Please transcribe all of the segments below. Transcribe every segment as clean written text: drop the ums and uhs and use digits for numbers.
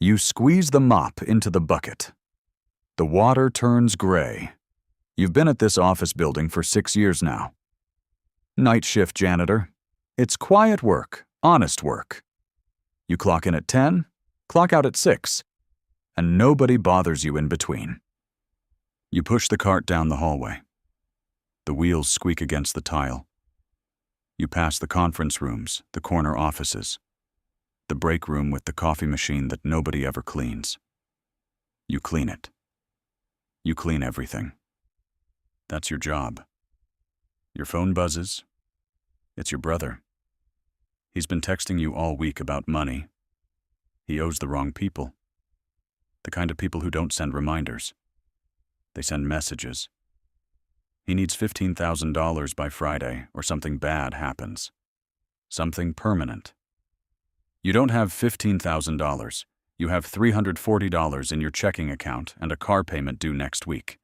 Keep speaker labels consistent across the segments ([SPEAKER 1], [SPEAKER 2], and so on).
[SPEAKER 1] You squeeze the mop into the bucket. The water turns gray. You've been at this office building for 6 years now. Night shift janitor. It's quiet work, honest work. You clock in at 10, clock out at 6, and nobody bothers you in between. You push the cart down the hallway. The wheels squeak against the tile. You pass the conference rooms, the corner offices, the break room with the coffee machine that nobody ever cleans. You clean it. You clean everything. That's your job. Your phone buzzes. It's your brother. He's been texting you all week about money. He owes the wrong people. The kind of people who don't send reminders. They send messages. He needs $15,000 by Friday or something bad happens. Something permanent. You don't have $15,000. You have $340 in your checking account and a car payment due next week.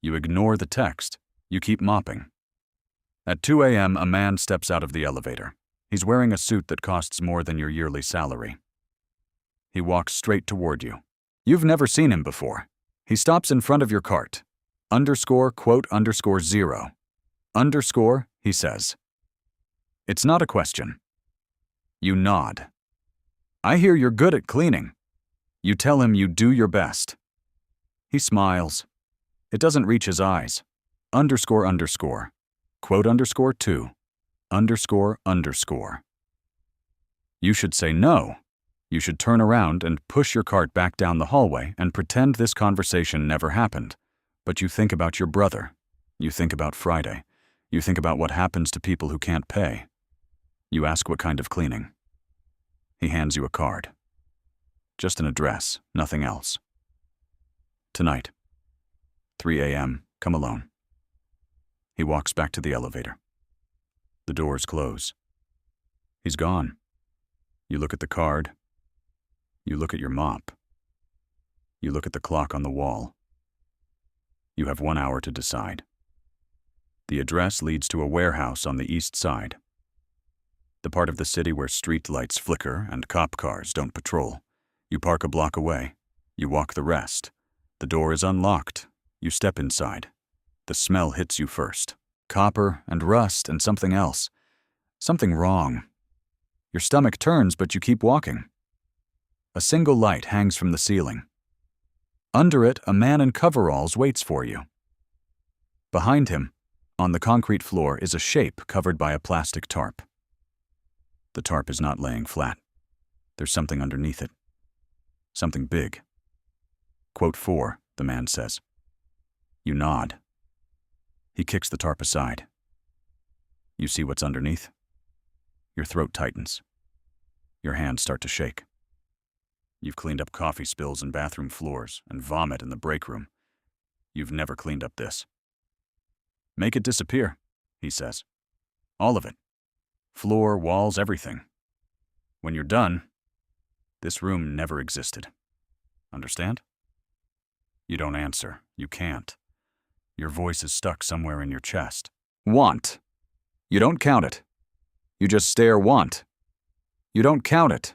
[SPEAKER 1] You ignore the text. You keep mopping. At 2 a.m., a man steps out of the elevator. He's wearing a suit that costs more than your yearly salary. He walks straight toward you. You've never seen him before. He stops in front of your cart. __0. Underscore, he says. It's not a question. You nod. I hear you're good at cleaning. You tell him you do your best. He smiles. It doesn't reach his eyes. __. _2. __. You should say no. You should turn around and push your cart back down the hallway and pretend this conversation never happened. But you think about your brother. You think about Friday. You think about what happens to people who can't pay. You ask what kind of cleaning. He hands you a card. Just an address, nothing else. Tonight, 3 a.m., come alone. He walks back to the elevator. The doors close. He's gone. You look at the card. You look at your mop. You look at the clock on the wall. You have 1 hour to decide. The address leads to a warehouse on the east side. The part of the city where street lights flicker and cop cars don't patrol. You park a block away. You walk the rest. The door is unlocked. You step inside. The smell hits you first. Copper and rust and something else. Something wrong. Your stomach turns, but you keep walking. A single light hangs from the ceiling. Under it, a man in coveralls waits for you. Behind him, on the concrete floor, is a shape covered by a plastic tarp. The tarp is not laying flat. There's something underneath it. Something big. Quote 4, the man says. You nod. He kicks the tarp aside. You see what's underneath? Your throat tightens. Your hands start to shake. You've cleaned up coffee spills and bathroom floors and vomit in the break room. You've never cleaned up this. Make it disappear, he says. All of it. Floor, walls, everything. When you're done, this room never existed. Understand? You don't answer. You can't. Your voice is stuck somewhere in your chest. Want. You don't count it. You just stare want. You don't count it.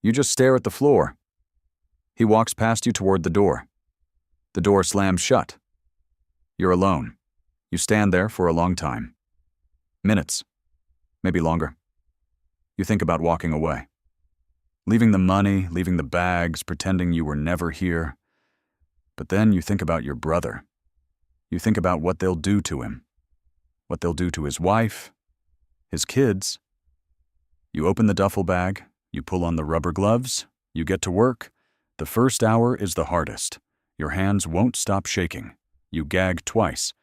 [SPEAKER 1] You just stare at the floor. He walks past you toward the door. The door slams shut. You're alone. You stand there for a long time. Minutes. Maybe longer. You think about walking away. Leaving the money, leaving the bags, pretending you were never here. But then you think about your brother. You think about what they'll do to him. What they'll do to his wife, his kids. You open the duffel bag. You pull on the rubber gloves. You get to work. The first hour is the hardest. Your hands won't stop shaking. You gag twice.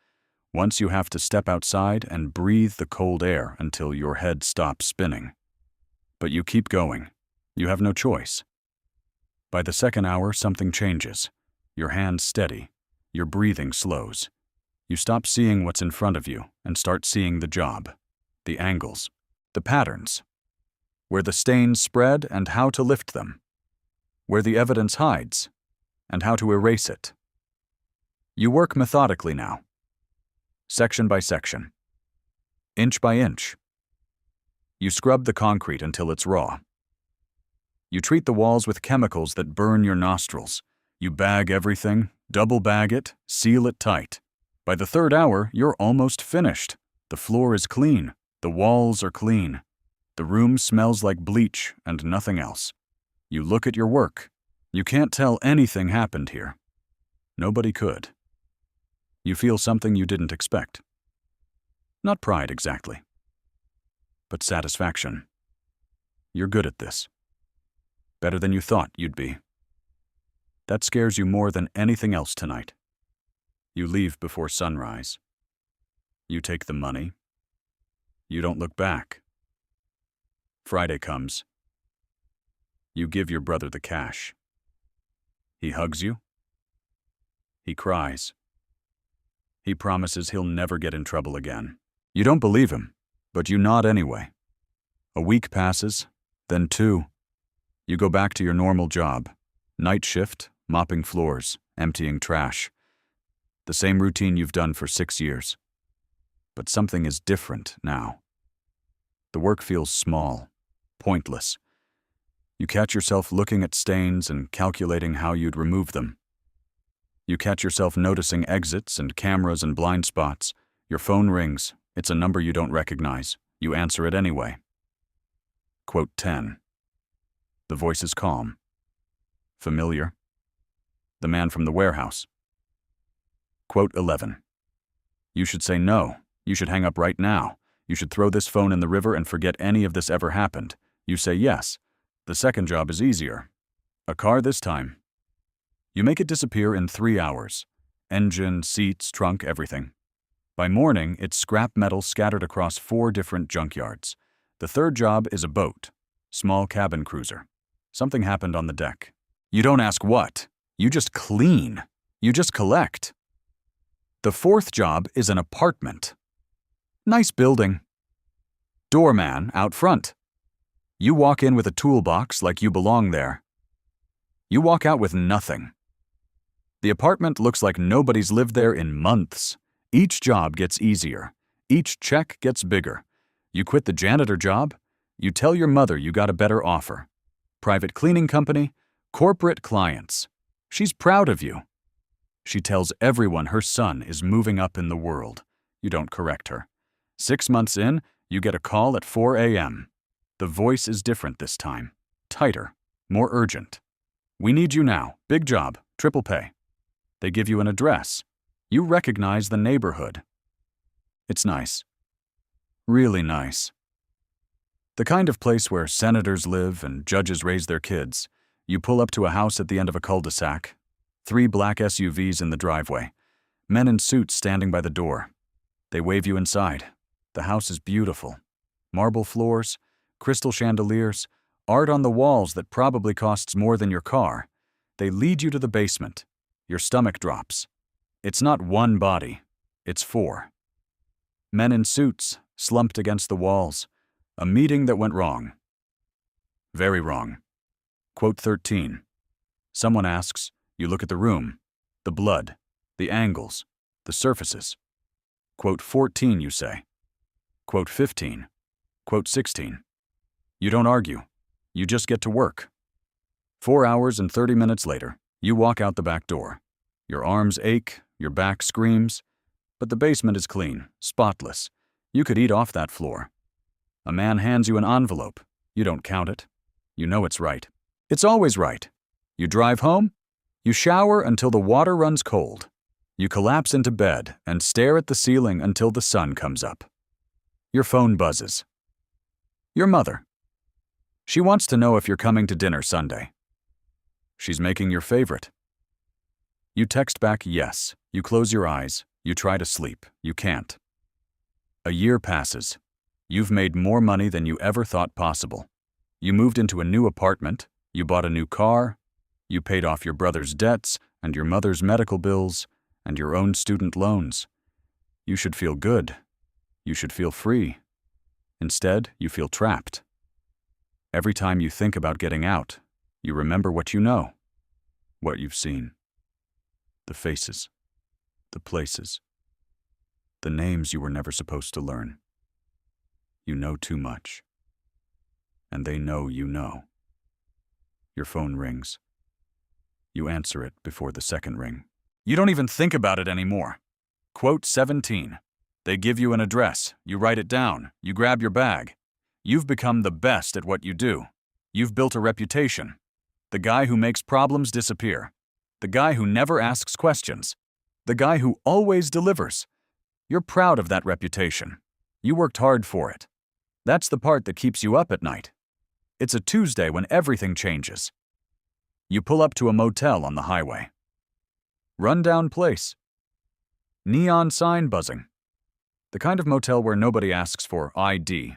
[SPEAKER 1] Once you have to step outside and breathe the cold air until your head stops spinning. But you keep going. You have no choice. By the second hour, something changes. Your hands steady. Your breathing slows. You stop seeing what's in front of you and start seeing the job, the angles, the patterns, where the stains spread and how to lift them, where the evidence hides and how to erase it. You work methodically now, section by section, inch by inch. You scrub the concrete until it's raw. You treat the walls with chemicals that burn your nostrils. You bag everything, double bag it, seal it tight. By the third hour, you're almost finished. The floor is clean. The walls are clean. The room smells like bleach and nothing else. You look at your work. You can't tell anything happened here. Nobody could. You feel something you didn't expect. Not pride exactly, but satisfaction. You're good at this. Better than you thought you'd be. That scares you more than anything else tonight. You leave before sunrise. You take the money. You don't look back. Friday comes. You give your brother the cash. He hugs you. He cries. He promises he'll never get in trouble again. You don't believe him, but you nod anyway. A week passes, then 2. You go back to your normal job. Night shift, mopping floors, emptying trash. The same routine you've done for 6 years. But something is different now. The work feels small, pointless. You catch yourself looking at stains and calculating how you'd remove them. You catch yourself noticing exits and cameras and blind spots. Your phone rings. It's a number you don't recognize. You answer it anyway. Quote 10. The voice is calm. Familiar. The man from the warehouse. Quote 11. You should say no. You should hang up right now. You should throw this phone in the river and forget any of this ever happened. You say yes. The second job is easier. A car this time. You make it disappear in 3 hours. Engine, seats, trunk, everything. By morning, it's scrap metal scattered across 4 different junkyards. The third job is a boat. Small cabin cruiser. Something happened on the deck. You don't ask what. You just clean. You just collect. The fourth job is an apartment. Nice building. Doorman out front. You walk in with a toolbox like you belong there. You walk out with nothing. The apartment looks like nobody's lived there in months. Each job gets easier. Each check gets bigger. You quit the janitor job. You tell your mother you got a better offer. Private cleaning company, corporate clients. She's proud of you. She tells everyone her son is moving up in the world. You don't correct her. 6 months in, you get a call at 4 a.m. The voice is different this time. Tighter, more urgent. We need you now. Big job, triple pay. They give you an address. You recognize the neighborhood. It's nice. Really nice. The kind of place where senators live and judges raise their kids. You pull up to a house at the end of a cul-de-sac. 3 black SUVs in the driveway. Men in suits standing by the door. They wave you inside. The house is beautiful. Marble floors, crystal chandeliers, art on the walls that probably costs more than your car. They lead you to the basement. Your stomach drops. It's not 1 body. It's 4. Men in suits, slumped against the walls. A meeting that went wrong. Very wrong. Quote 13. Someone asks, you look at the room, the blood, the angles, the surfaces. Quote 14, you say. Quote 15. Quote 16. You don't argue. You just get to work. 4 hours and 30 minutes later, you walk out the back door. Your arms ache, your back screams, but the basement is clean, spotless. You could eat off that floor. A man hands you an envelope. You don't count it. You know it's right. It's always right. You drive home. You shower until the water runs cold. You collapse into bed and stare at the ceiling until the sun comes up. Your phone buzzes. Your mother. She wants to know if you're coming to dinner Sunday. She's making your favorite. You text back yes. You close your eyes. You try to sleep. You can't. A year passes. You've made more money than you ever thought possible. You moved into a new apartment. You bought a new car. You paid off your brother's debts and your mother's medical bills and your own student loans. You should feel good. You should feel free. Instead, you feel trapped. Every time you think about getting out, you remember what you know, what you've seen. The faces, the places, the names you were never supposed to learn. You know too much, and they know you know. Your phone rings. You answer it before the second ring. You don't even think about it anymore. Quote 17. They give you an address. You write it down. You grab your bag. You've become the best at what you do. You've built a reputation. The guy who makes problems disappear. The guy who never asks questions. The guy who always delivers. You're proud of that reputation. You worked hard for it. That's the part that keeps you up at night. It's a Tuesday when everything changes. You pull up to a motel on the highway. Run-down place. Neon sign buzzing. The kind of motel where nobody asks for ID.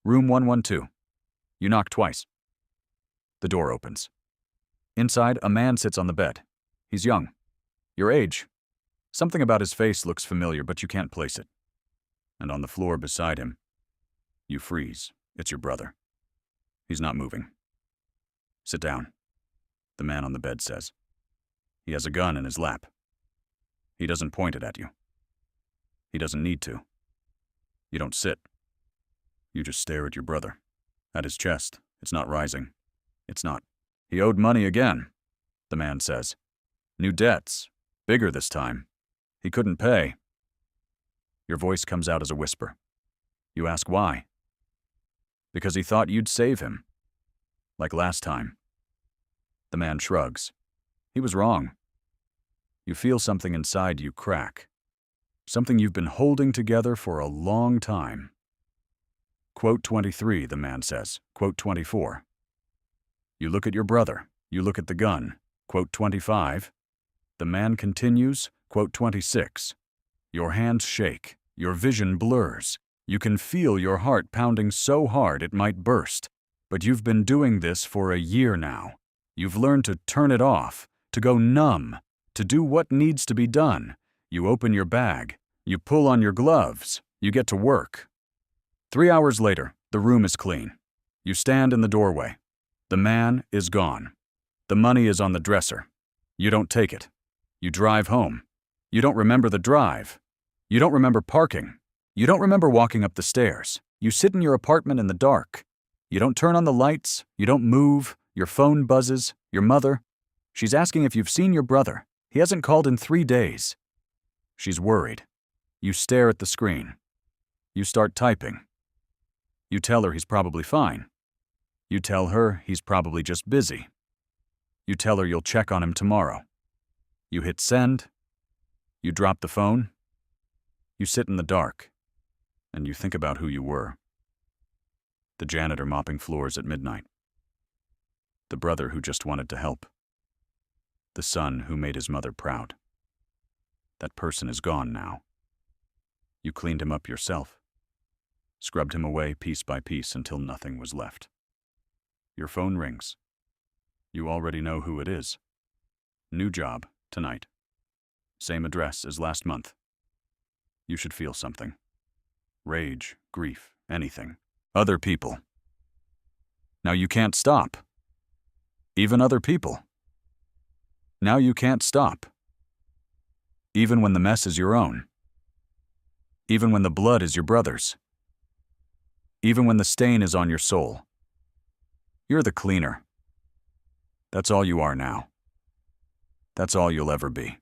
[SPEAKER 1] Room 112. You knock twice. The door opens. Inside, a man sits on the bed. He's young. Your age. Something about his face looks familiar, but you can't place it. And on the floor beside him, you freeze. It's your brother. He's not moving. Sit down, the man on the bed says. He has a gun in his lap. He doesn't point it at you. He doesn't need to. You don't sit. You just stare at your brother. At his chest. It's not rising. It's not. He owed money again, the man says. New debts. Bigger this time. He couldn't pay. Your voice comes out as a whisper. You ask why. Because he thought you'd save him. Like last time. The man shrugs. He was wrong. You feel something inside you crack. Something you've been holding together for a long time. Quote 23, the man says. Quote 24. You look at your brother. You look at the gun. Quote 25. The man continues. Quote 26. Your hands shake. Your vision blurs. You can feel your heart pounding so hard it might burst. But you've been doing this for a year now. You've learned to turn it off, to go numb, to do what needs to be done. You open your bag. You pull on your gloves. You get to work. 3 hours later, the room is clean. You stand in the doorway. The man is gone. The money is on the dresser. You don't take it. You drive home. You don't remember the drive. You don't remember parking. You don't remember walking up the stairs. You sit in your apartment in the dark. You don't turn on the lights. You don't move. Your phone buzzes. Your mother. She's asking if you've seen your brother. He hasn't called in 3 days. She's worried. You stare at the screen. You start typing. You tell her he's probably fine. You tell her he's probably just busy. You tell her you'll check on him tomorrow. You hit send. You drop the phone. You sit in the dark. And you think about who you were. The janitor mopping floors at midnight. The brother who just wanted to help. The son who made his mother proud. That person is gone now. You cleaned him up yourself. Scrubbed him away piece by piece until nothing was left. Your phone rings. You already know who it is. New job, tonight. Same address as last month. You should feel something. Rage, grief, anything. Other people. Now you can't stop. Even other people. Now you can't stop. Even when the mess is your own. Even when the blood is your brother's. Even when the stain is on your soul. You're the cleaner. That's all you are now. That's all you'll ever be.